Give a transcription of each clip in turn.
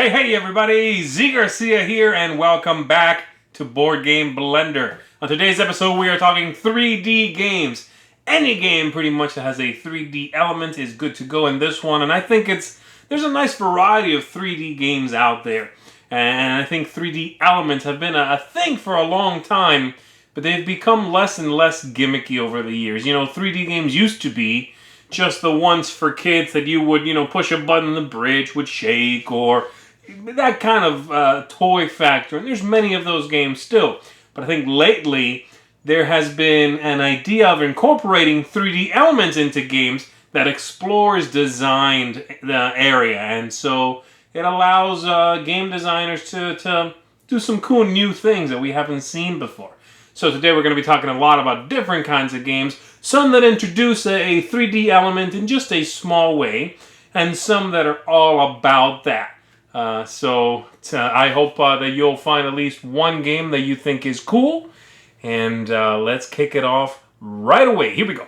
Hey everybody, Zee Garcia here and welcome back to Board Game Blender. On today's episode we are talking 3D games. Any game pretty much that has a 3D element is good to go in this one, and I think there's a nice variety of 3D games out there. And I think 3D elements have been a thing for a long time, but they've become less and less gimmicky over the years. You know, 3D games used to be just the ones for kids that you would, push a button and the bridge would shake, or that kind of toy factor. And there's many of those games still. But I think lately there has been an idea of incorporating 3D elements into games that explores designed the area. And so it allows game designers to do some cool new things that we haven't seen before. So today we're going to be talking a lot about different kinds of games, some that introduce a 3D element in just a small way, and some that are all about that. I hope that you'll find at least one game that you think is cool, and let's kick it off right away. Here we go.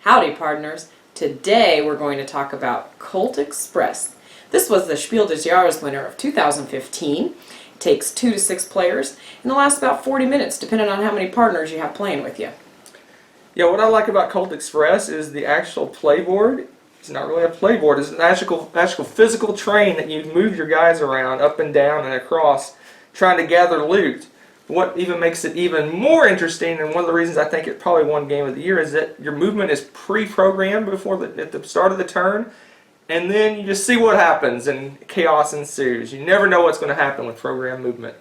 Howdy, partners. Today we're going to talk about Colt Express. This was the Spiel des Jahres winner of 2015. It takes 2 to 6 players and it lasts about 40 minutes depending on how many partners you have playing with you. Yeah, what I like about Colt Express is the actual playboard. It's not really a playboard, it's an actual physical train that you move your guys around up and down and across trying to gather loot. What even makes it even more interesting, and one of the reasons I think it probably won Game of the Year, is that your movement is pre-programmed at the start of the turn, and then you just see what happens and chaos ensues. You never know what's going to happen with program movement.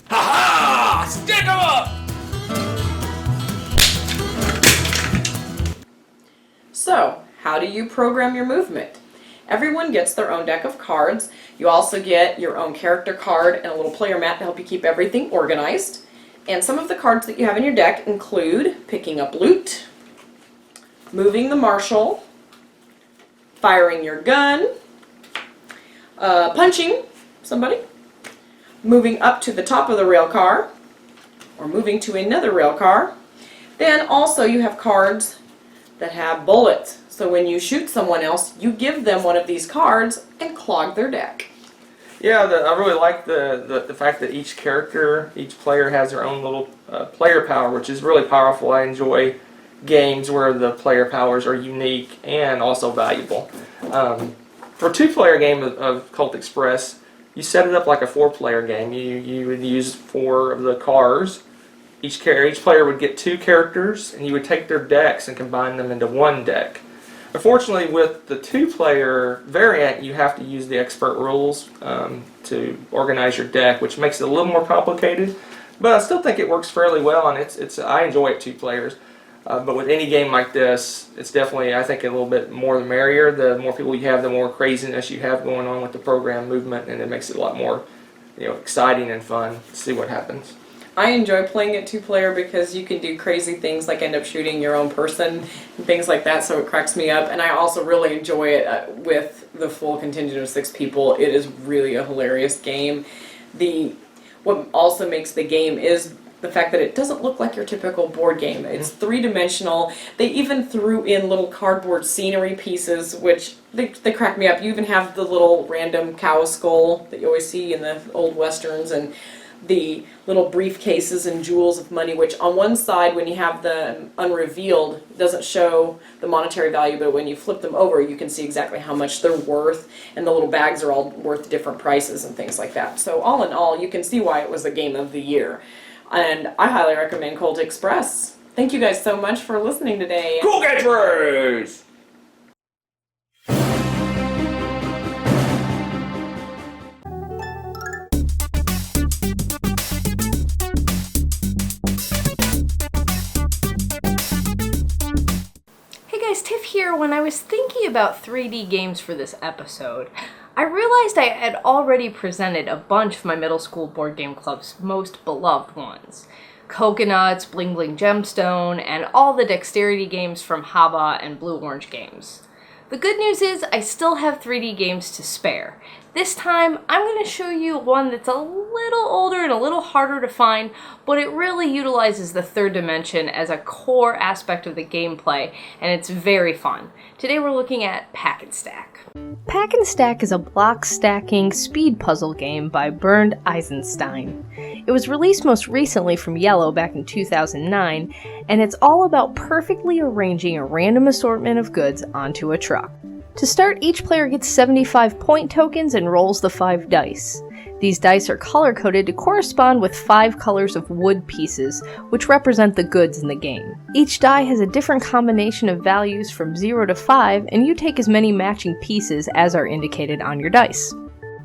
Ha-ha! Stick 'em up! So, how do you program your movement? Everyone gets their own deck of cards. You also get your own character card and a little player mat to help you keep everything organized. And some of the cards that you have in your deck include picking up loot, moving the marshal, firing your gun, punching somebody, moving up to the top of the rail car, or moving to another rail car. Then also you have cards that have bullets. So when you shoot someone else, you give them one of these cards and clog their deck. Yeah, I really like the fact that each player has their own little player power, which is really powerful. I enjoy games where the player powers are unique and also valuable. For a 2-player game of Colt Express, you set it up like a 4-player game. You would use 4 of the cars. Each player would get 2 characters, and you would take their decks and combine them into one deck. Unfortunately, with the 2-player variant, you have to use the expert rules to organize your deck, which makes it a little more complicated. But I still think it works fairly well, and I enjoy it 2 players. But with any game like this, it's definitely, I think, a little bit more the merrier. The more people you have, the more craziness you have going on with the program movement, and it makes it a lot more, exciting and fun to see what happens. I enjoy playing it 2-player because you can do crazy things like end up shooting your own person and things like that, so it cracks me up. And I also really enjoy it with the full contingent of 6 people. It is really a hilarious game. What also makes the game is the fact that it doesn't look like your typical board game. It's 3-dimensional. They even threw in little cardboard scenery pieces, which they crack me up. You even have the little random cow skull that you always see in the old westerns, and the little briefcases and jewels of money, which on one side, when you have them unrevealed, doesn't show the monetary value, but when you flip them over, you can see exactly how much they're worth, and the little bags are all worth different prices and things like that. So all in all, you can see why it was the game of the year. And I highly recommend Colt Express. Thank you guys so much for listening today. Cool catchphrase! Tiff here. When I was thinking about 3D games for this episode, I realized I had already presented a bunch of my middle school board game club's most beloved ones. Coconuts, Bling Bling Gemstone, and all the dexterity games from Haba and Blue Orange Games. The good news is I still have 3D games to spare. This time, I'm going to show you one that's a little older and a little harder to find, but it really utilizes the third dimension as a core aspect of the gameplay, and it's very fun. Today we're looking at Pack and Stack. Pack and Stack is a block-stacking speed puzzle game by Bernd Eisenstein. It was released most recently from Yellow back in 2009, and it's all about perfectly arranging a random assortment of goods onto a truck. To start, each player gets 75 point tokens and rolls the 5 dice. These dice are color-coded to correspond with 5 colors of wood pieces, which represent the goods in the game. Each die has a different combination of values from 0 to 5, and you take as many matching pieces as are indicated on your dice.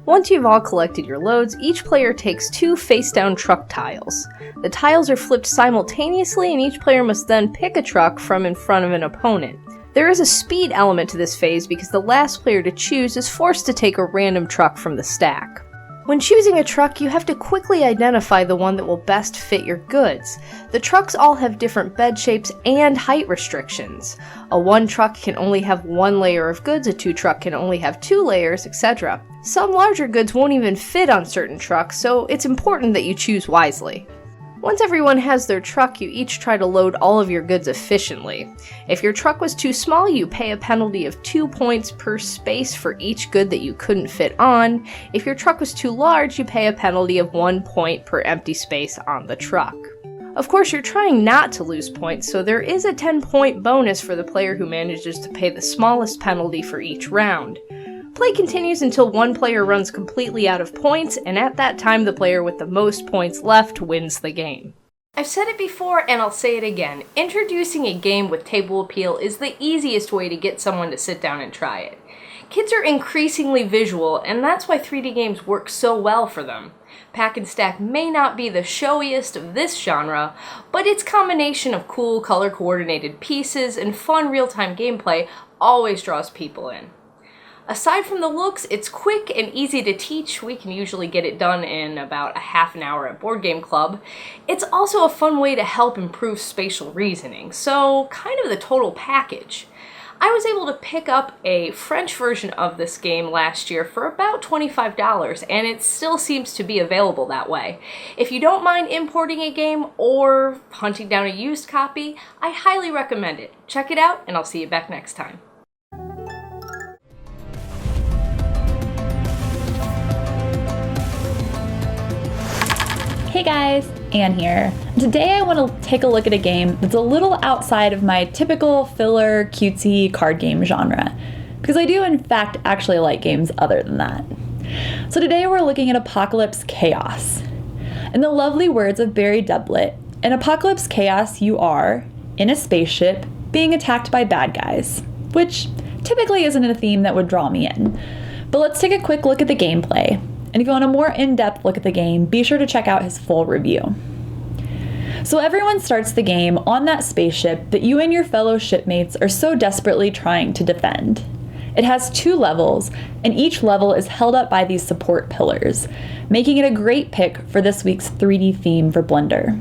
Once you've all collected your loads, each player takes 2 face-down truck tiles. The tiles are flipped simultaneously, and each player must then pick a truck from in front of an opponent. There is a speed element to this phase because the last player to choose is forced to take a random truck from the stack. When choosing a truck, you have to quickly identify the one that will best fit your goods. The trucks all have different bed shapes and height restrictions. A 1 truck can only have 1 layer of goods, a 2 truck can only have 2 layers, etc. Some larger goods won't even fit on certain trucks, so it's important that you choose wisely. Once everyone has their truck, you each try to load all of your goods efficiently. If your truck was too small, you pay a penalty of 2 points per space for each good that you couldn't fit on. If your truck was too large, you pay a penalty of 1 point per empty space on the truck. Of course, you're trying not to lose points, so there is a 10-point bonus for the player who manages to pay the smallest penalty for each round. Play continues until one player runs completely out of points, and at that time the player with the most points left wins the game. I've said it before and I'll say it again, introducing a game with table appeal is the easiest way to get someone to sit down and try it. Kids are increasingly visual, and that's why 3D games work so well for them. Pack and Stack may not be the showiest of this genre, but its combination of cool color-coordinated pieces and fun real-time gameplay always draws people in. Aside from the looks, it's quick and easy to teach. We can usually get it done in about a half an hour at Board Game Club. It's also a fun way to help improve spatial reasoning, so kind of the total package. I was able to pick up a French version of this game last year for about $25, and it still seems to be available that way. If you don't mind importing a game or hunting down a used copy, I highly recommend it. Check it out, and I'll see you back next time. Hey guys, Anne here. Today I want to take a look at a game that's a little outside of my typical filler, cutesy card game genre, because I do in fact actually like games other than that. So today we're looking at Apocalypse Chaos. In the lovely words of Barry Doublet, in Apocalypse Chaos you are, in a spaceship, being attacked by bad guys, which typically isn't a theme that would draw me in. But let's take a quick look at the gameplay. And if you want a more in-depth look at the game, be sure to check out his full review. So everyone starts the game on that spaceship that you and your fellow shipmates are so desperately trying to defend. It has 2 levels, and each level is held up by these support pillars, making it a great pick for this week's 3D theme for Blender.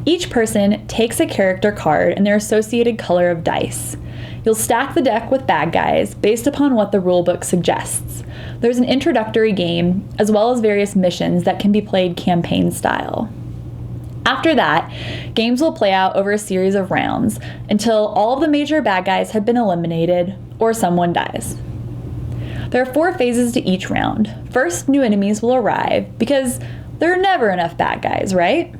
Each person takes a character card and their associated color of dice. You'll stack the deck with bad guys based upon what the rulebook suggests. There's an introductory game, as well as various missions that can be played campaign style. After that, games will play out over a series of rounds until all of the major bad guys have been eliminated or someone dies. There are 4 phases to each round. First, new enemies will arrive because there are never enough bad guys, right?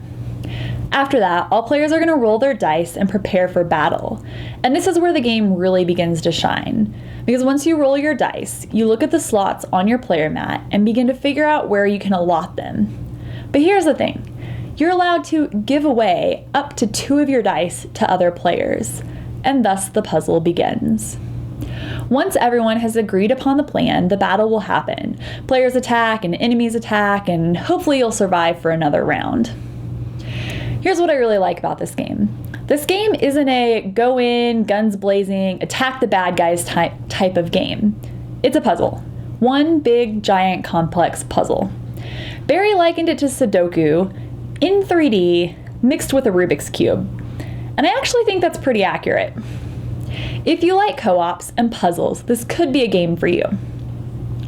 After that, all players are going to roll their dice and prepare for battle. And this is where the game really begins to shine. Because once you roll your dice, you look at the slots on your player mat and begin to figure out where you can allot them. But here's the thing. You're allowed to give away up to 2 of your dice to other players. And thus the puzzle begins. Once everyone has agreed upon the plan, the battle will happen. Players attack and enemies attack, and hopefully you'll survive for another round. Here's what I really like about this game. This game isn't a go in, guns blazing, attack the bad guys type of game. It's a puzzle. One big, giant, complex puzzle. Barry likened it to Sudoku in 3D mixed with a Rubik's Cube. And I actually think that's pretty accurate. If you like co-ops and puzzles, this could be a game for you.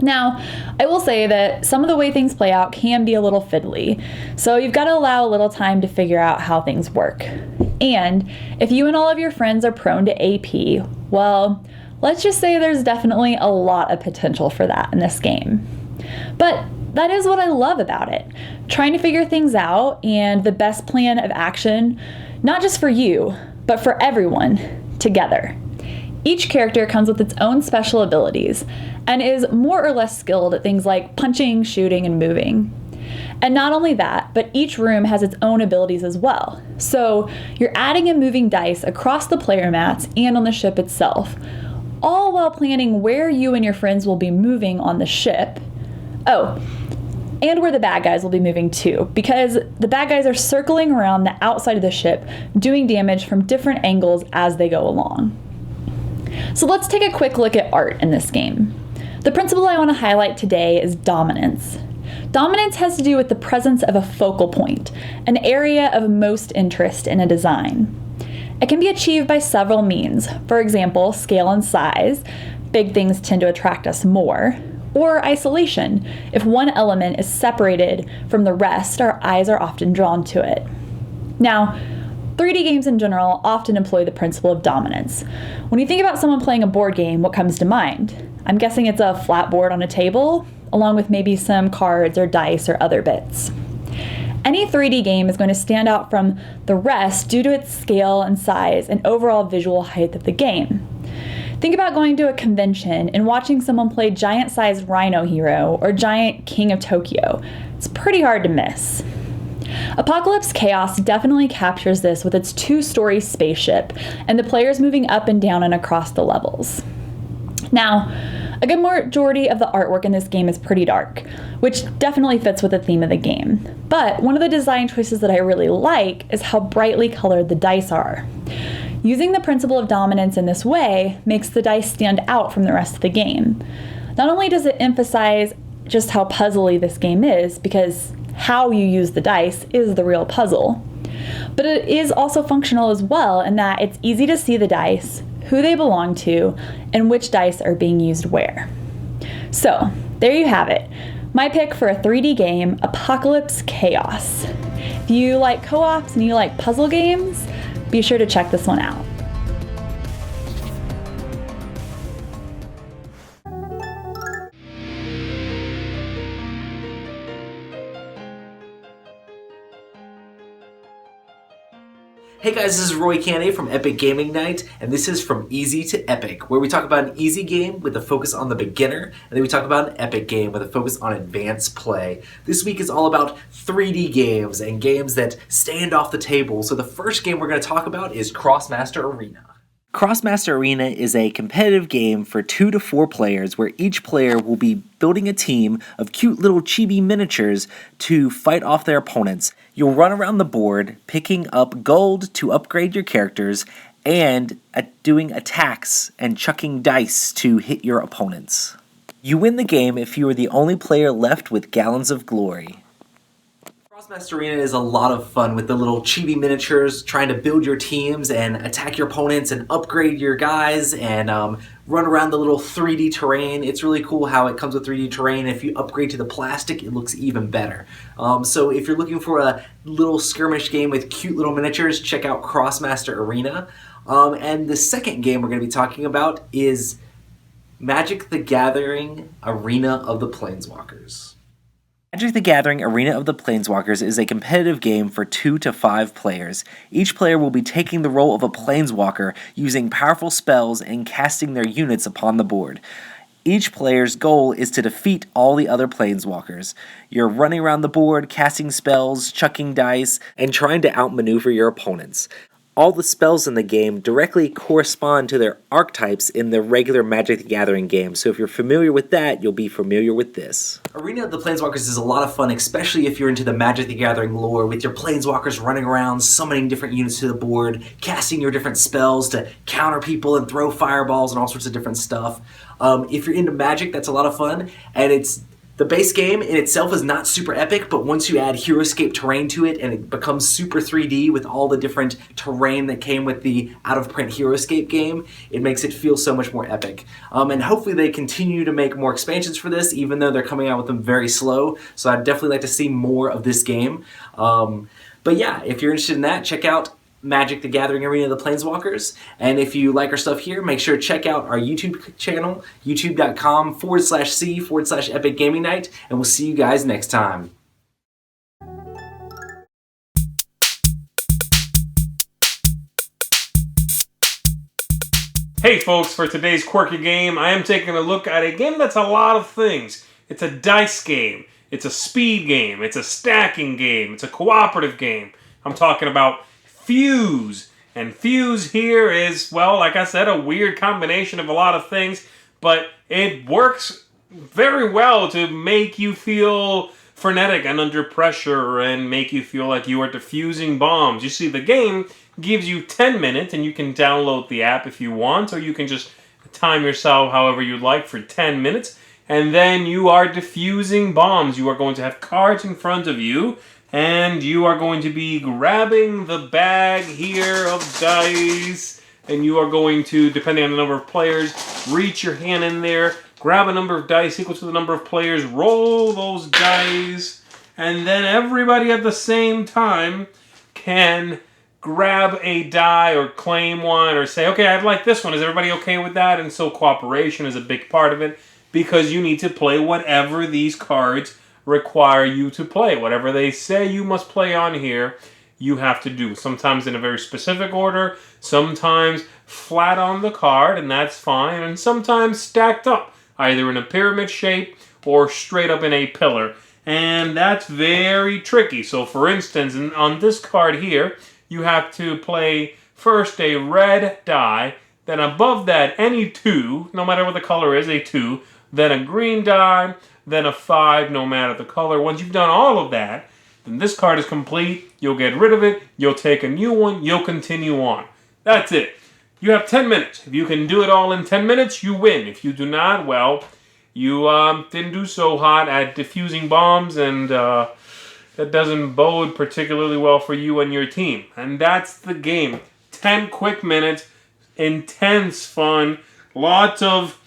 Now, I will say that some of the way things play out can be a little fiddly, so you've got to allow a little time to figure out how things work. And if you and all of your friends are prone to AP, well, let's just say there's definitely a lot of potential for that in this game. But that is what I love about it, trying to figure things out and the best plan of action, not just for you, but for everyone together. Each character comes with its own special abilities and is more or less skilled at things like punching, shooting, and moving. And not only that, but each room has its own abilities as well. So you're adding and moving dice across the player mats and on the ship itself, all while planning where you and your friends will be moving on the ship. Oh, and where the bad guys will be moving too, because the bad guys are circling around the outside of the ship, doing damage from different angles as they go along. So let's take a quick look at art in this game. The principle I want to highlight today is dominance. Dominance has to do with the presence of a focal point, an area of most interest in a design. It can be achieved by several means. For example, scale and size. Big things tend to attract us more. Or isolation. If one element is separated from the rest, our eyes are often drawn to it. Now, 3D games in general often employ the principle of dominance. When you think about someone playing a board game, what comes to mind? I'm guessing it's a flat board on a table, along with maybe some cards or dice or other bits. Any 3D game is going to stand out from the rest due to its scale and size and overall visual height of the game. Think about going to a convention and watching someone play giant-sized Rhino Hero or Giant King of Tokyo. It's pretty hard to miss. Apocalypse Chaos definitely captures this with its 2-story spaceship and the players moving up and down and across the levels. Now, a good majority of the artwork in this game is pretty dark, which definitely fits with the theme of the game. But one of the design choices that I really like is how brightly colored the dice are. Using the principle of dominance in this way makes the dice stand out from the rest of the game. Not only does it emphasize just how puzzly this game is, because how you use the dice is the real puzzle, but it is also functional as well in that it's easy to see the dice, who they belong to, and which dice are being used where. So, there you have it. My pick for a 3D game, Apocalypse Chaos. If you like co-ops and you like puzzle games, be sure to check this one out. Hey guys, this is Roy Candy from Epic Gaming Night, and this is From Easy to Epic, where we talk about an easy game with a focus on the beginner, and then we talk about an epic game with a focus on advanced play. This week is all about 3D games and games that stand off the table. So the first game we're going to talk about is Crossmaster Arena. Crossmaster Arena is a competitive game for 2 to 4 players where each player will be building a team of cute little chibi miniatures to fight off their opponents. You'll run around the board picking up gold to upgrade your characters and doing attacks and chucking dice to hit your opponents. You win the game if you are the only player left with gallons of glory. Crossmaster Arena is a lot of fun with the little chibi miniatures, trying to build your teams and attack your opponents and upgrade your guys and run around the little 3D terrain. It's really cool how it comes with 3D terrain. If you upgrade to the plastic, it looks even better. So if you're looking for a little skirmish game with cute little miniatures, check out Crossmaster Arena. And the second game we're going to be talking about is Magic the Gathering Arena of the Planeswalkers. Magic the Gathering Arena of the Planeswalkers is a competitive game for 2 to 5 players. Each player will be taking the role of a Planeswalker, using powerful spells and casting their units upon the board. Each player's goal is to defeat all the other Planeswalkers. You're running around the board, casting spells, chucking dice, and trying to outmaneuver your opponents. All the spells in the game directly correspond to their archetypes in the regular Magic the Gathering game, so if you're familiar with that, you'll be familiar with this. Arena of the Planeswalkers is a lot of fun, especially if you're into the Magic the Gathering lore, with your Planeswalkers running around, summoning different units to the board, casting your different spells to counter people and throw fireballs and all sorts of different stuff. If you're into Magic, that's a lot of fun, and it's The base game in itself is not super epic, but once you add Heroescape terrain to it and it becomes super 3D with all the different terrain that came with the out-of-print Heroescape game, it makes it feel so much more epic. And hopefully they continue to make more expansions for this, even though they're coming out with them very slow. So I'd definitely like to see more of this game. But yeah, if you're interested in that, check out Magic the Gathering Arena of the Planeswalkers. And if you like our stuff here, make sure to check out our YouTube channel, youtube.com/C/Epic Gaming Night, and we'll see you guys next time. Hey folks, for today's Quirky Game, I am taking a look at a game that's a lot of things. It's a dice game, it's a speed game, it's a stacking game, it's a cooperative game. I'm talking about Fuse. And Fuse here is, well, like I said, a weird combination of a lot of things, but it works very well to make you feel frenetic and under pressure and make you feel like you are defusing bombs. You see, the game gives you 10 minutes, and you can download the app if you want, or you can just time yourself however you like for 10 minutes, and then you are defusing bombs. You are going to have cards in front of you, and you are going to be grabbing the bag here of dice, and you are going to, depending on the number of players, reach your hand in there, grab a number of dice equal to the number of players, roll those dice, and then everybody at the same time can grab a die or claim one or say, okay, I'd like this one. Is everybody okay with that? And so cooperation is a big part of it because you need to play whatever these cards require you to play. Whatever they say you must play on here, you have to do. Sometimes in a very specific order, sometimes flat on the card, and that's fine, and sometimes stacked up, either in a pyramid shape or straight up in a pillar. And that's very tricky. So for instance, on this card here, you have to play first a red die, then above that any 2, no matter what the color is, a 2, then a green die, then a 5, no matter the color. Once you've done all of that, then this card is complete. You'll get rid of it. You'll take a new one. You'll continue on. That's it. You have 10 minutes. If you can do it all in 10 minutes, you win. If you do not, well, you didn't do so hot at defusing bombs, and that doesn't bode particularly well for you and your team. And that's the game. 10 quick minutes, intense fun, lots of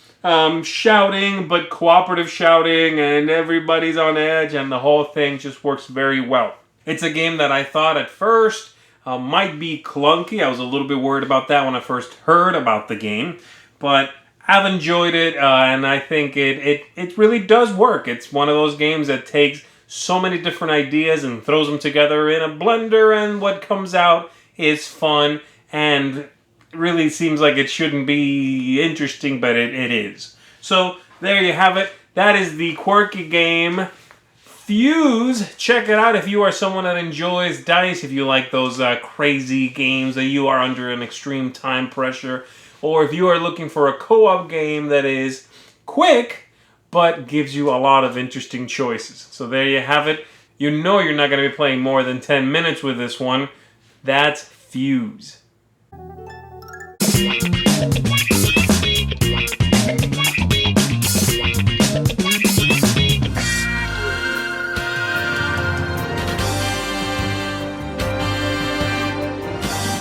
shouting, but cooperative shouting, and everybody's on edge, and the whole thing just works very well. It's a game that I thought at first might be clunky. I was a little bit worried about that when I first heard about the game, but I've enjoyed it, and I think it really does work. It's one of those games that takes so many different ideas and throws them together in a blender, and what comes out is fun and really seems like it shouldn't be interesting, but it is. So there you have it. That is the Quirky Game Fuse. Check it out if you are someone that enjoys dice, if you like those crazy games that you are under an extreme time pressure, or if you are looking for a co-op game that is quick but gives you a lot of interesting choices. So there you have it. You know you're not going to be playing more than 10 minutes with this one. That's Fuse.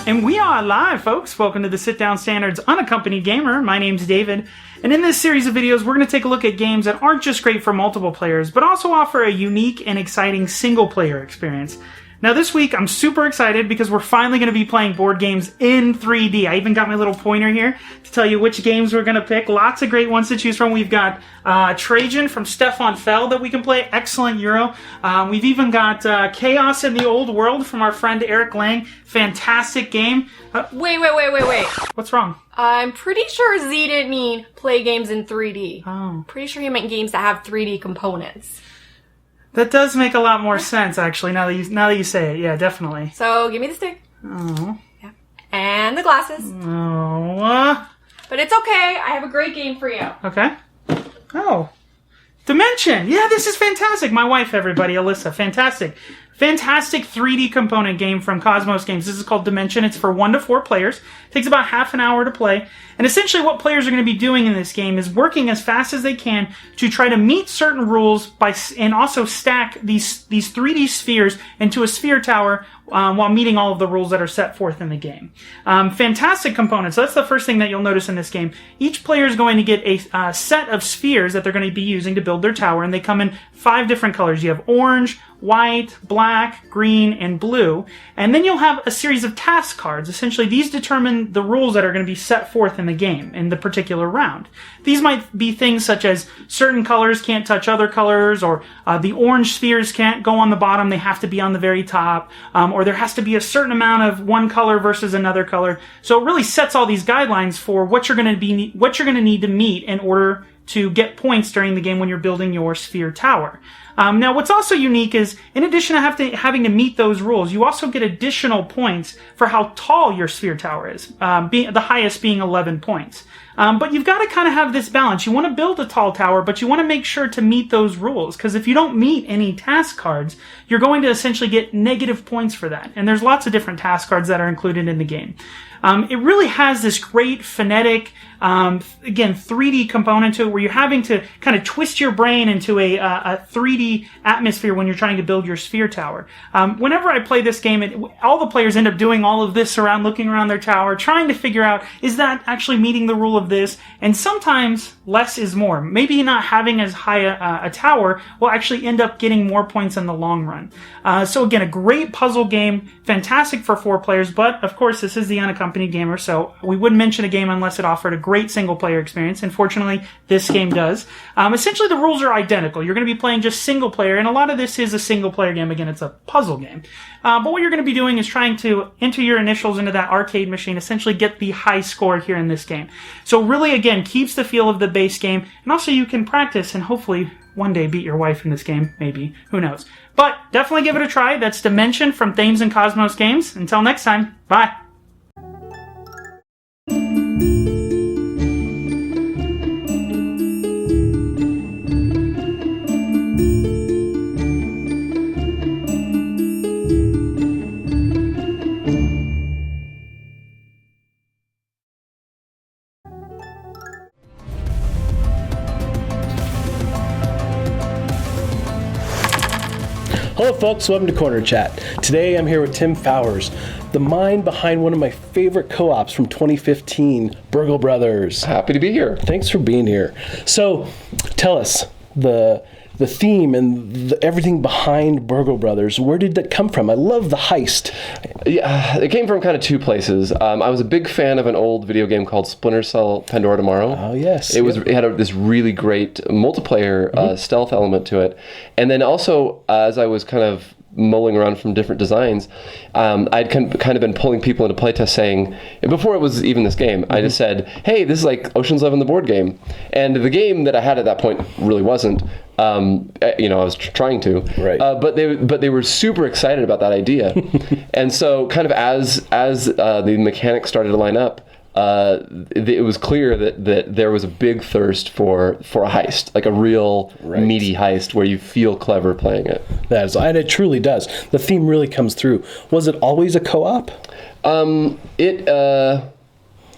And we are live, folks. Welcome to the Sit Down Standards Unaccompanied Gamer. My name's David. And in this series of videos, we're going to take a look at games that aren't just great for multiple players, but also offer a unique and exciting single-player experience. Now this week, I'm super excited because we're finally going to be playing board games in 3D. I even got my little pointer here to tell you which games we're going to pick. Lots of great ones to choose from. We've got Trajan from Stefan Feld that we can play. Excellent Euro. We've even got Chaos in the Old World from our friend Eric Lang. Fantastic game. Wait. What's wrong? I'm pretty sure Z didn't mean play games in 3D. Oh. Pretty sure he meant games that have 3D components. That does make a lot more sense, actually, now that you say it. Yeah, definitely. So, give me the stick. Oh. Yeah. And the glasses. Oh. But it's okay. I have a great game for you. Okay. Oh. Dimension. Yeah, this is fantastic. My wife, everybody, Alyssa. Fantastic. Fantastic 3D component game from Cosmos Games. This is called Dimension. It's for 1 to 4 players. It takes about half an hour to play. And essentially what players are going to be doing in this game is working as fast as they can to try to meet certain rules and also stack these 3D spheres into a sphere tower while meeting all of the rules that are set forth in the game. Fantastic components. So that's the first thing that you'll notice in this game. Each player is going to get a set of spheres that they're going to be using to build their tower, and they come in 5 different colors. You have orange, white, black, green, and blue. And then you'll have a series of task cards. Essentially, these determine the rules that are going to be set forth in the game in the particular round. These might be things such as certain colors can't touch other colors, or the orange spheres can't go on the bottom, they have to be on the very top, or there has to be a certain amount of one color versus another color. So it really sets all these guidelines for what you're going to need to meet in order to get points during the game when you're building your sphere tower. Now, what's also unique is, in addition to having to meet those rules, you also get additional points for how tall your sphere tower is, the highest being 11 points. But you've got to kind of have this balance. You want to build a tall tower, but you want to make sure to meet those rules, because if you don't meet any task cards, you're going to essentially get negative points for that. And there's lots of different task cards that are included in the game. It really has this great phonetic, again, 3D component to it, where you're having to kind of twist your brain into a 3D atmosphere when you're trying to build your sphere tower. Whenever I play this game, all the players end up doing all of this looking around their tower, trying to figure out, is that actually meeting the rule of this? And sometimes less is more. Maybe not having as high a tower will actually end up getting more points in the long run. So again, a great puzzle game, fantastic for 4 players, but of course this is the Unaccompanied Gamer, so we wouldn't mention a game unless it offered a great single-player experience. Unfortunately, this game does. Essentially, the rules are identical. You're going to be playing just single-player, and a lot of this is a single-player game. Again, it's a puzzle game. But what you're going to be doing is trying to enter your initials into that arcade machine, essentially get the high score here in this game. So really, again, keeps the feel of the base game, and also you can practice and hopefully one day beat your wife in this game, maybe. Who knows? But definitely give it a try. That's Dimension from Thames and Cosmos Games. Until next time, bye. Hello folks, welcome to Corner Chat. Today I'm here with Tim Fowers, the mind behind one of my favorite co-ops from 2015, Burgle Brothers. Happy to be here. Thanks for being here. So, tell us, the theme and everything behind Burgle Brothers, where did that come from? I love the heist. Yeah, it came from kind of 2 places. I was a big fan of an old video game called Splinter Cell Pandora Tomorrow. Oh, yes. It had this really great multiplayer stealth element to it. And then also, as I was kind of mulling around from different designs, I'd kind of been pulling people into playtest saying, before it was even this game, I just said, hey, this is like Ocean's 11 the board game. And the game that I had at that point really wasn't. I was trying to, right. But they were super excited about that idea. And so kind of as the mechanics started to line up, it was clear that there was a big thirst for a heist, like a real meaty heist where you feel clever playing it. And it truly does. The theme really comes through. Was it always a co-op?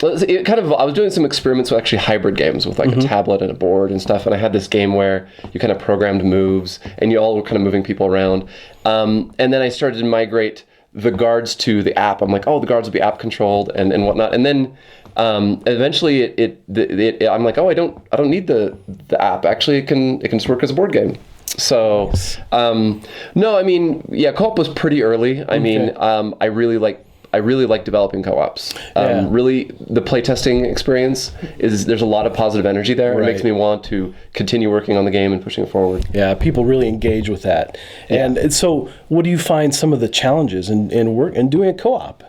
It kind of, I was doing some experiments with actually hybrid games with like a tablet and a board and stuff, and I had this game where you kind of programmed moves and you all were kind of moving people around. And then I started to migrate the guards to the app. I'm like, oh, the guards will be app controlled and whatnot. And then eventually I'm like, oh, I don't need the app. Actually, it can just work as a board game. So no, I mean, yeah, co-op was pretty early. I mean, I really like developing co-ops. Really, the playtesting experience there's a lot of positive energy there. Right. It makes me want to continue working on the game and pushing it forward. Yeah, people really engage with that. And so, what do you find some of the challenges in doing a co-op?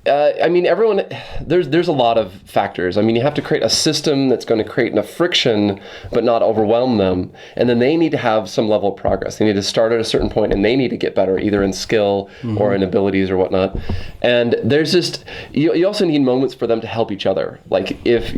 I mean, everyone, there's a lot of factors. I mean, you have to create a system that's going to create enough friction, but not overwhelm them. And then they need to have some level of progress. They need to start at a certain point, and they need to get better, either in skill or in abilities or whatnot. And there's just, you also need moments for them to help each other. Like if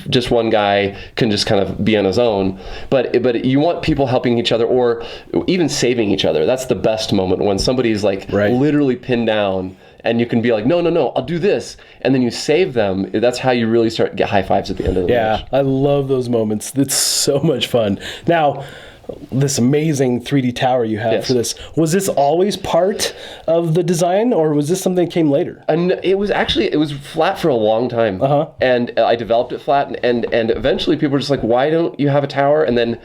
just one guy can just kind of be on his own, but you want people helping each other or even saving each other. That's the best moment, when somebody's like literally pinned down. And you can be like, no, I'll do this. And then you save them. That's how you really start to get high fives at the end of the match. Yeah, I love those moments. It's so much fun. Now, this amazing 3D tower you have for this, was this always part of the design, or was this something that came later? And it was flat for a long time. And I developed it flat. And eventually people were just like, why don't you have a tower? And then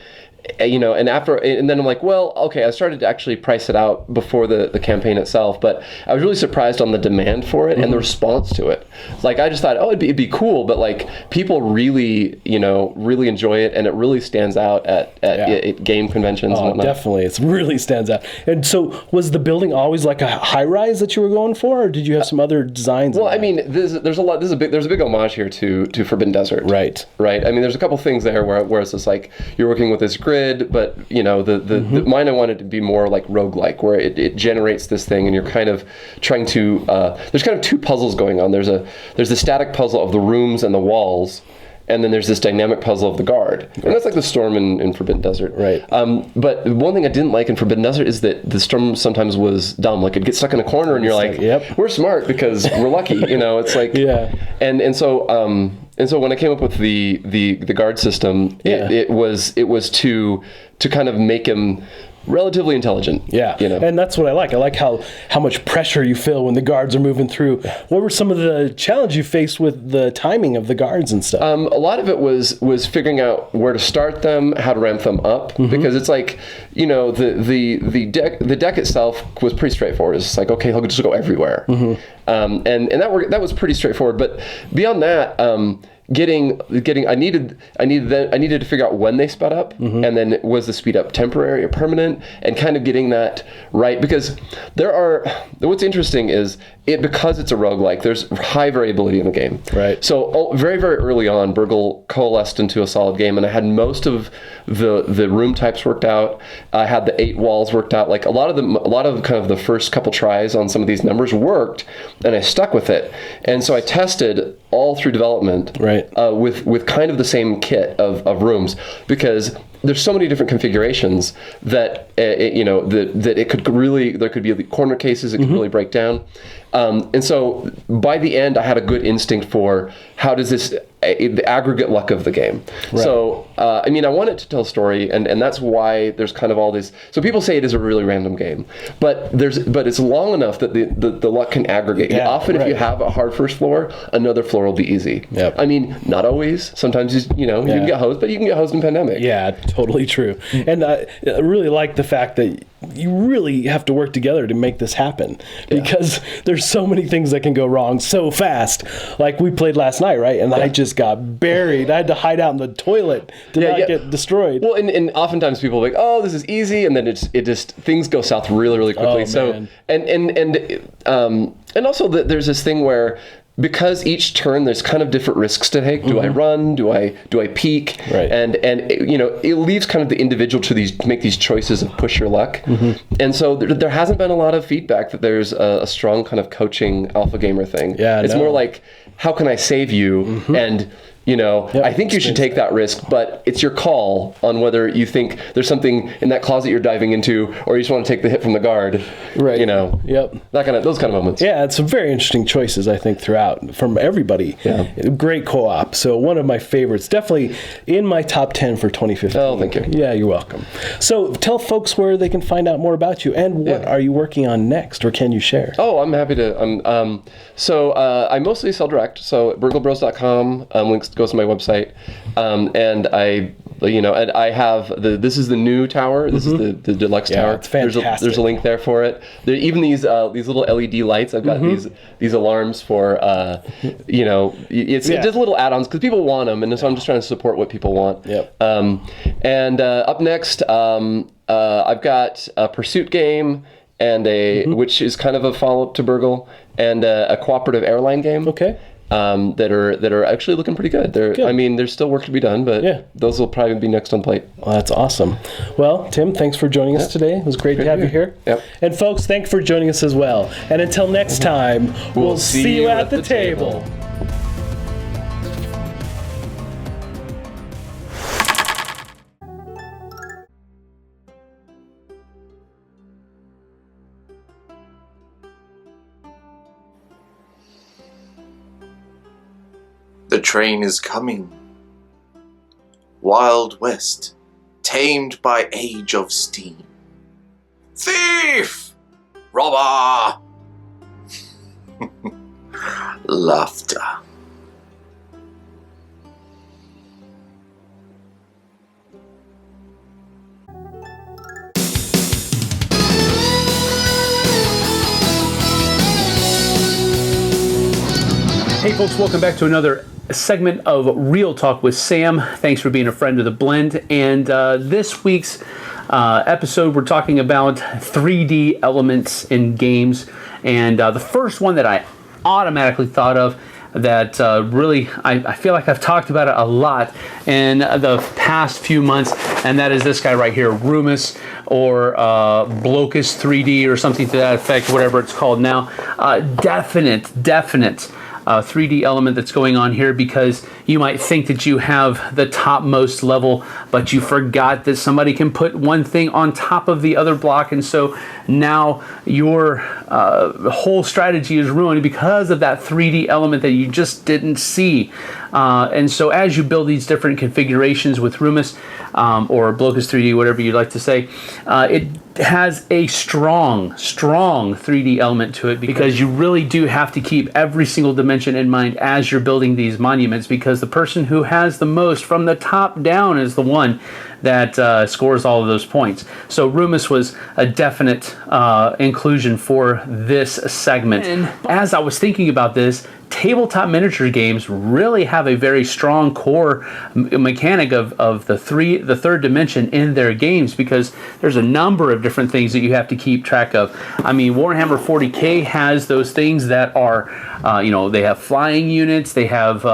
and then I'm like, well, okay, I started to actually price it out before the campaign itself, but I was really surprised on the demand for it and the response to it. Like, I just thought, it'd be cool, but like, people really, really enjoy it, and it really stands out at game conventions and whatnot. Definitely, it really stands out. And so, was the building always like a high rise that you were going for, or did you have some other designs? Well, I mean, there's a big homage here to Forbidden Desert. Right. I mean, there's a couple things there where it's just like, you're working with this grid, but the mine I wanted to be more like roguelike, where it generates this thing, and you're kind of trying to there's kind of two puzzles going on. There's the static puzzle of the rooms and the walls, and then there's this dynamic puzzle of the guard. And that's like the storm in Forbidden Desert. Right. But one thing I didn't like in Forbidden Desert is that the storm sometimes was dumb. Like, it'd get stuck in a corner, and you're like, we're smart because we're lucky. It's like, And so when I came up with the guard system, it was to kind of make him relatively intelligent. And that's what I like. I like how much pressure you feel when the guards are moving through. What were some of the challenges you faced with the timing of the guards and stuff? A lot of it was figuring out where to start them, how to ramp them up, because it's like, the deck itself was pretty straightforward. It's like, okay, he'll just go everywhere, and that was pretty straightforward. But beyond that, I needed to figure out when they sped up, and then was the speed up temporary or permanent, and kind of getting that right, because what's interesting is because it's a roguelike, there's high variability in the game. Right. So very, very early on, Burgle coalesced into a solid game, and I had most of the room types worked out. I had the 8 walls worked out. Like, a lot of kind of the first couple tries on some of these numbers worked, and I stuck with it. And so I tested all through development with kind of the same kit of rooms, because there's so many different configurations that that it could really, there could be corner cases it could really break down, and so by the end I had a good instinct for how does this the aggregate luck of the game. So I mean, I want it to tell a story, and that's why there's kind of all this. So people say it is a really random game, but it's long enough that the luck can aggregate. Often if you have a hard first floor, another floor will be easy. I mean, not always. Sometimes you can get hosed, but you can get hosed in Pandemic. Yeah, totally true. And I really like the fact that you really have to work together to make this happen, because there's so many things that can go wrong so fast. Like, we played last night, right? And I just got buried. I had to hide out in the toilet to not get destroyed. Well, and oftentimes people are like, oh, this is easy, and then it just things go south really, really quickly. And also there's this thing where, because each turn there's kind of different risks to take. Do I run? Do I peek? And it leaves kind of the individual to make these choices of push your luck. And so there hasn't been a lot of feedback that there's a strong kind of coaching alpha gamer thing. It's more like, how can I save you? And I think you should take that risk, but it's your call on whether you think there's something in that closet you're diving into, or you just want to take the hit from the guard. Those kind of moments. Yeah, it's some very interesting choices, I think, throughout from everybody. Great co-op. So one of my favorites, definitely in my top 10 for 2015. Oh, thank you. Yeah, you're welcome. So tell folks where they can find out more about you, and what are you working on next, or can you share? Oh, I'm happy to. So I mostly sell direct. So burglebros.com, links goes to my website, and I have this is the new tower. This is the deluxe tower. It's fantastic. There's a link there for it. Even these little LED lights. I've got these alarms for it's just little add-ons because people want them, and so I'm just trying to support what people want. And up next, I've got a pursuit game and which is kind of a follow-up to Burgle, and a cooperative airline game. Okay. That are actually looking pretty good. I mean, there's still work to be done, but those will probably be next on plate. Well, that's awesome. Well, Tim, thanks for joining us today. It was great to have you here. Yep. And folks, thanks for joining us as well. And until next time, we'll see you at the table. The train is coming. Wild West, tamed by age of steam. Thief! Robber! Laughter. Hey folks, welcome back to another segment of Real Talk with Sam. Thanks for being a friend of the blend. And this week's episode, we're talking about 3D elements in games. And the first one that I automatically thought of that really, I feel like I've talked about it a lot in the past few months, and that is this guy right here, Rumus, or Blocus 3D, or something to that effect, whatever it's called now. Definite 3D element that's going on here, because you might think that you have the topmost level, but you forgot that somebody can put one thing on top of the other block, and so now your whole strategy is ruined because of that 3D element that you just didn't see. And so as you build these different configurations with Rumus, or Blocus 3D, whatever you'd like to say, it has a strong 3D element to it, because you really do have to keep every single dimension in mind as you're building these monuments, because the person who has the most from the top down is the one that scores all of those points. So Rumus was a definite inclusion for this segment. And as I was thinking about this, tabletop miniature games really have a very strong core mechanic of the third dimension in their games, because there's a number of different things that you have to keep track of. I mean, Warhammer 40K has those things that are, they have flying units, they have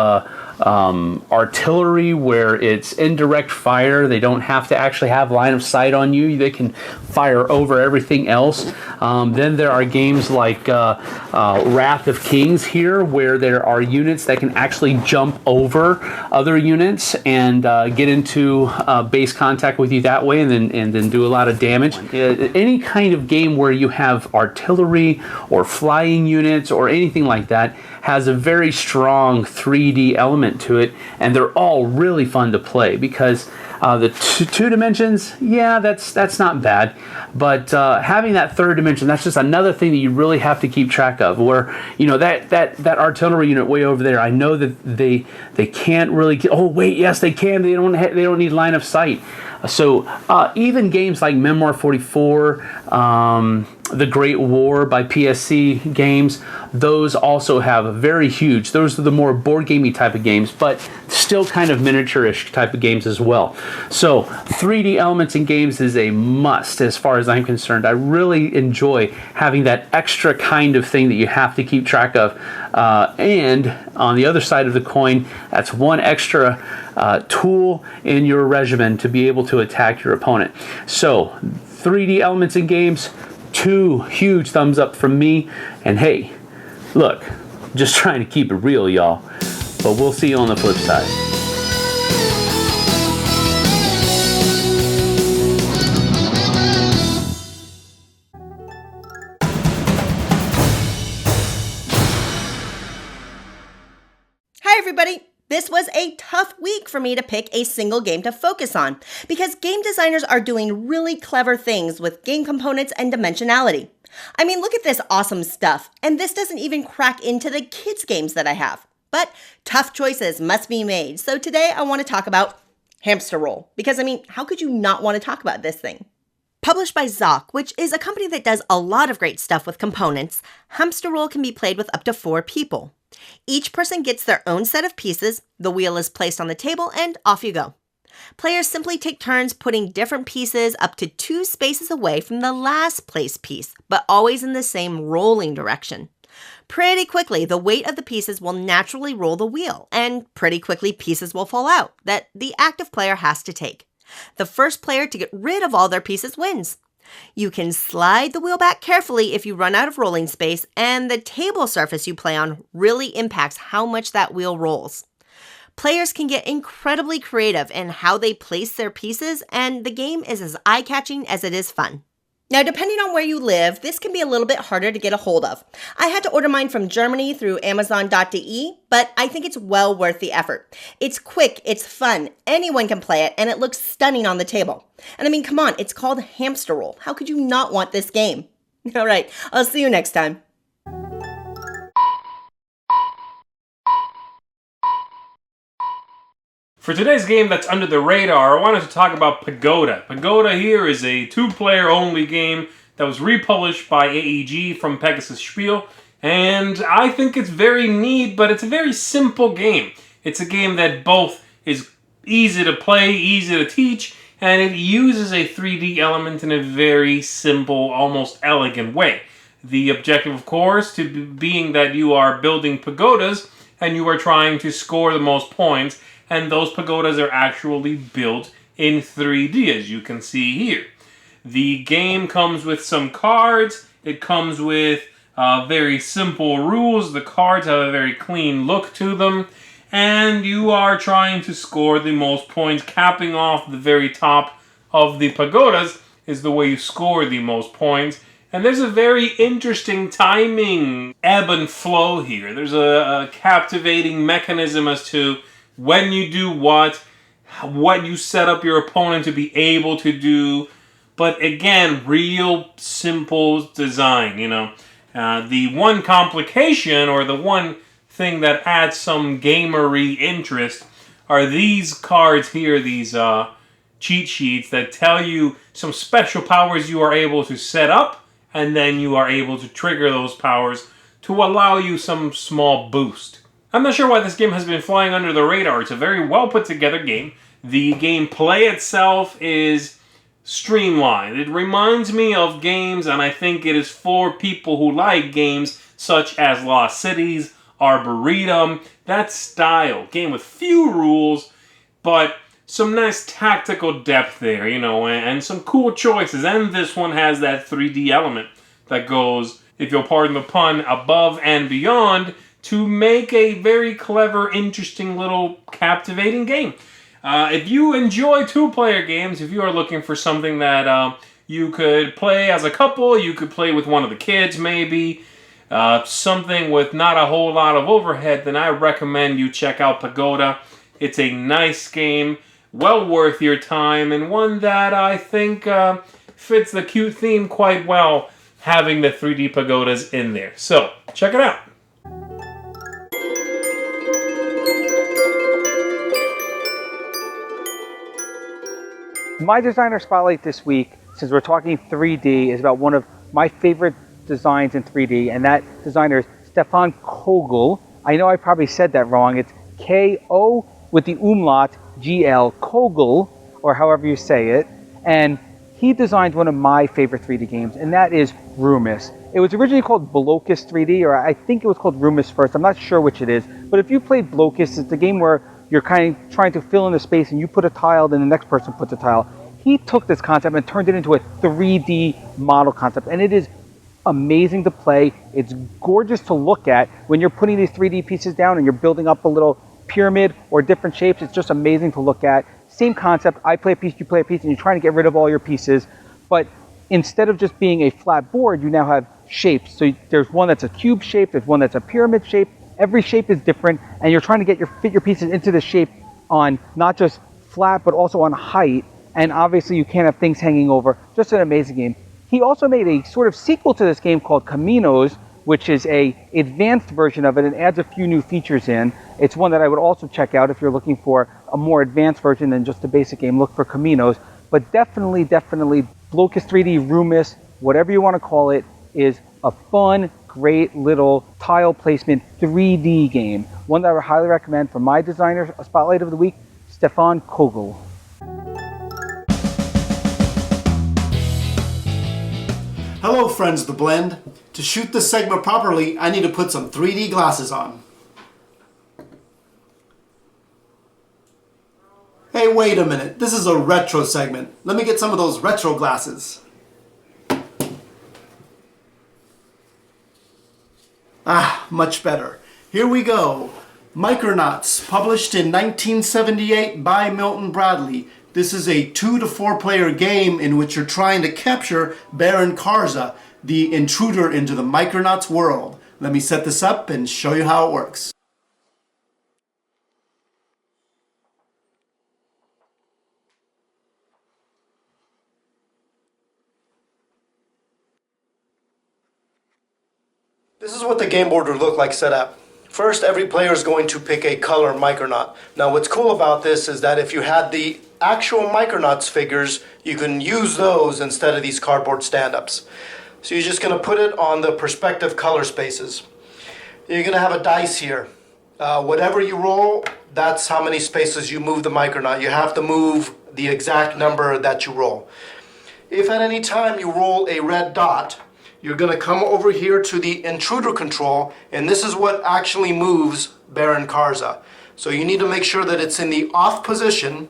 artillery where it's indirect fire. They don't have to actually have line of sight on you. They can fire over everything else. Then there are games like Wrath of Kings here, where there are units that can actually jump over other units and get into base contact with you that way, and then do a lot of damage. Any kind of game where you have artillery or flying units or anything like that has a very strong 3D element to it, and they're all really fun to play, because the two dimensions, that's not bad, but having that third dimension, that's just another thing that you really have to keep track of, where that artillery unit way over there, I know that they can't really yes they can, they don't need line of sight. So even games like Memoir 44, The Great War by PSC Games, those also have very huge, those are the more board gamey type of games, but still kind of miniature-ish type of games as well. So 3D elements in games is a must as far as I'm concerned. I really enjoy having that extra kind of thing that you have to keep track of. And on the other side of the coin, that's one extra tool in your regimen to be able to attack your opponent. So 3D elements in games, 2 huge thumbs up from me. And hey, look, just trying to keep it real, y'all. But we'll see you on the flip side. Hi, everybody. This was a tough week for me to pick a single game to focus on, because game designers are doing really clever things with game components and dimensionality. I mean, look at this awesome stuff, and this doesn't even crack into the kids' games that I have. But tough choices must be made, so today I want to talk about Hamster Roll, because I mean, how could you not want to talk about this thing? Published by Zoc, which is a company that does a lot of great stuff with components, Hamster Roll can be played with up to 4 people. Each person gets their own set of pieces, the wheel is placed on the table, and off you go. Players simply take turns putting different pieces up to 2 spaces away from the last placed piece, but always in the same rolling direction. Pretty quickly, the weight of the pieces will naturally roll the wheel, and pretty quickly pieces will fall out that the active player has to take. The first player to get rid of all their pieces wins. You can slide the wheel back carefully if you run out of rolling space, and the table surface you play on really impacts how much that wheel rolls. Players can get incredibly creative in how they place their pieces, and the game is as eye-catching as it is fun. Now, depending on where you live, this can be a little bit harder to get a hold of. I had to order mine from Germany through Amazon.de, but I think it's well worth the effort. It's quick, it's fun, anyone can play it, and it looks stunning on the table. And I mean, come on, it's called Hamster Roll. How could you not want this game? All right, I'll see you next time. For today's game that's under the radar, I wanted to talk about Pagoda. Pagoda here is a 2-player only game that was republished by AEG from Pegasus Spiel, and I think it's very neat, but it's a very simple game. It's a game that both is easy to play, easy to teach, and it uses a 3D element in a very simple, almost elegant way. The objective, of course, being that you are building pagodas, and you are trying to score the most points, and those pagodas are actually built in 3D, as you can see here. The game comes with some cards. It comes with very simple rules. The cards have a very clean look to them. And you are trying to score the most points. Capping off the very top of the pagodas is the way you score the most points. And there's a very interesting timing ebb and flow here. There's a captivating mechanism as to when you do what you set up your opponent to be able to do. But again, real simple design, you know. The one complication, or the one thing that adds some gamery interest, are these cards here, these cheat sheets that tell you some special powers you are able to set up, and then you are able to trigger those powers to allow you some small boost. I'm not sure why this game has been flying under the radar. It's a very well put together game. The gameplay itself is streamlined. It reminds me of games, and I think it is for people who like games such as Lost Cities, Arboretum, that style. Game with few rules, but some nice tactical depth there, you know, and some cool choices. And this one has that 3D element that goes, if you'll pardon the pun, above and beyond to make a very clever, interesting little captivating game. If you enjoy 2-player games, if you are looking for something that you could play as a couple, you could play with one of the kids maybe, something with not a whole lot of overhead, then I recommend you check out Pagoda. It's a nice game, well worth your time, and one that I think fits the cute theme quite well, having the 3D pagodas in there. So, check it out. My designer spotlight this week, since we're talking 3D, is about one of my favorite designs in 3D, and that designer is Stefan Kogel. I know I probably said that wrong. It's K-O with the umlaut, G-L, Kogel, or however you say it. And he designed one of my favorite 3D games, and that is Rumus. It was originally called Blocus 3D, or I think it was called Rumus first. I'm not sure which it is. But if you played Blocus, it's a game where you're kind of trying to fill in the space, and you put a tile, then the next person puts a tile. He took this concept and turned it into a 3D model concept, and it is amazing to play. It's gorgeous to look at when you're putting these 3D pieces down and you're building up a little pyramid or different shapes. It's just amazing to look at. Same concept. I play a piece, you play a piece, and you're trying to get rid of all your pieces. But instead of just being a flat board, you now have shapes. So there's one that's a cube shape, there's one that's a pyramid shape. Every shape is different, and you're trying to fit your pieces into the shape on not just flat, but also on height. And obviously you can't have things hanging over. Just an amazing game. He also made a sort of sequel to this game called Caminos, which is a advanced version of it and adds a few new features in. It's one that I would also check out if you're looking for a more advanced version than just a basic game. Look for Caminos. But definitely, Blocus 3D, Rumus, whatever you want to call it, is a fun, great little tile placement 3D game. One that I would highly recommend for my designer spotlight of the week, Stefan Kogel. Hello friends of the blend. To shoot this segment properly, I need to put some 3D glasses on. Hey, wait a minute. This is a retro segment. Let me get some of those retro glasses. Ah, much better. Here we go. Micronauts, published in 1978 by Milton Bradley. This is a 2 to 4 player game in which you're trying to capture Baron Karza, the intruder into the Micronauts world. Let me set this up and show you how it works. This is what the game board would look like set up. First, every player is going to pick a color Micronaut. Now, what's cool about this is that if you had the actual Micronauts figures, you can use those instead of these cardboard stand-ups. So you're just going to put it on the perspective color spaces. You're going to have a dice here. Whatever you roll, that's how many spaces you move the Micronaut. You have to move the exact number that you roll. If at any time you roll a red dot, you're going to come over here to the intruder control, and this is what actually moves Baron Karza. So you need to make sure that it's in the off position.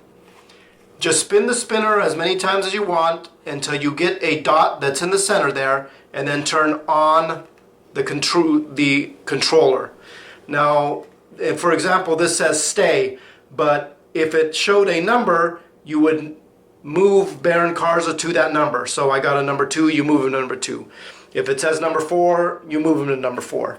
Just spin the spinner as many times as you want until you get a dot that's in the center there, and then turn on the controller. Now, for example, this says stay, but if it showed a number, you would move Baron Karza to that number. So I got a number 2, you move him to number 2. If it says number 4, you move him to number 4.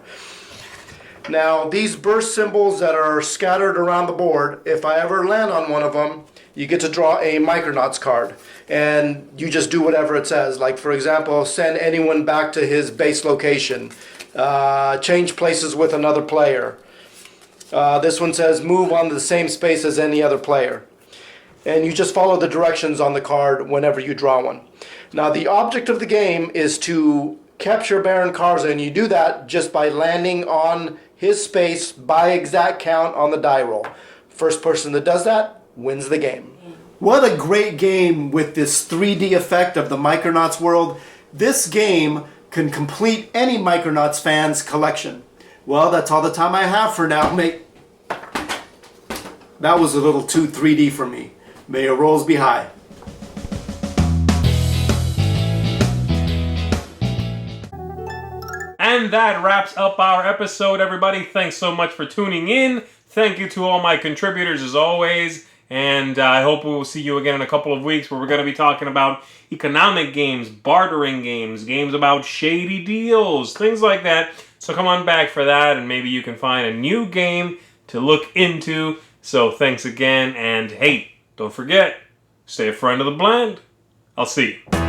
Now, these burst symbols that are scattered around the board, if I ever land on one of them, you get to draw a Micronauts card. And you just do whatever it says. Like, for example, send anyone back to his base location. Change places with another player. This one says move on the same space as any other player. And you just follow the directions on the card whenever you draw one. Now, the object of the game is to capture Baron Karza, and you do that just by landing on his space by exact count on the die roll. First person that does that wins the game. What a great game with this 3D effect of the Micronauts world. This game can complete any Micronauts fan's collection. Well, that's all the time I have for now, mate. That was a little too 3D for me. May your rolls be high. And that wraps up our episode, everybody. Thanks so much for tuning in. Thank you to all my contributors, as always. And I hope we will see you again in a couple of weeks, where we're going to be talking about economic games, bartering games, games about shady deals, things like that. So come on back for that, and maybe you can find a new game to look into. So thanks again, and hey, don't forget, stay a friend of the blend. I'll see you.